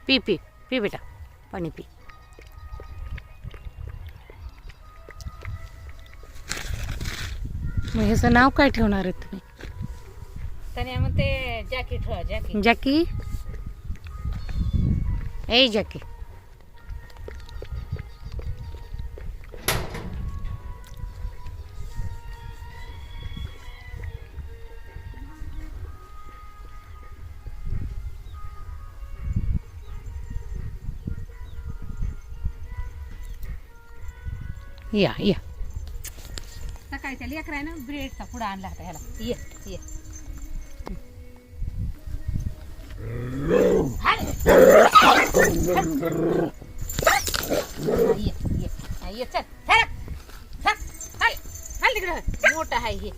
P P P बेटा, पाणी P. मग ह्याचं नाव काय ठेवणार आहे तुम्ही? त्याने म्हणते जॅकी ठेवा, जॅकी. जॅकी. ए जॅकी. या या. सकाळी त्या लेकरानं ब्रेडचा पुडा आणला होता ह्याला. ये ये. ये ये ये. चल चल चल. हाय हाय तिकडं मोठा आहे हे.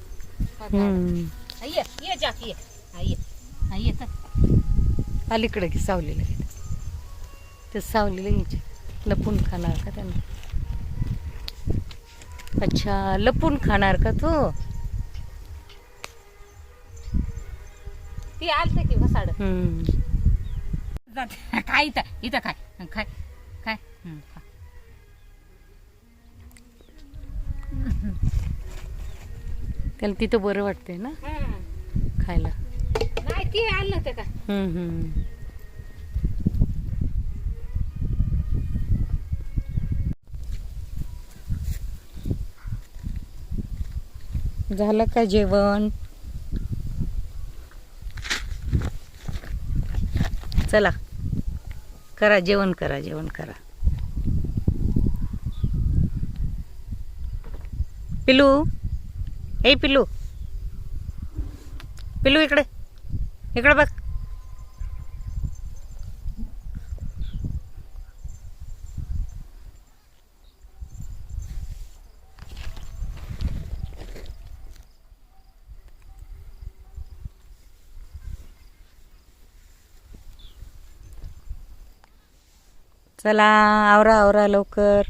ये ये जॅकी ये. ये ये चल. अलीकडे की सावलीला गेलं. ते सावलीला घ्यायचे. लपून खाणार का त्यांना? अच्छा, लपून खाणार का तू? ती आलत की घसाड. काय इथं इथं काय काय काय खा. त्याला तिथं बरं वाटतंय ना खायला. नाही ते आलं नव्हतं का? झालं का जेवण? चला करा जेवण, करा जेवण करा. पिलू, ए पिलू, पिलू इकडे इकडे बघ. चला आवरा आवरा लवकर.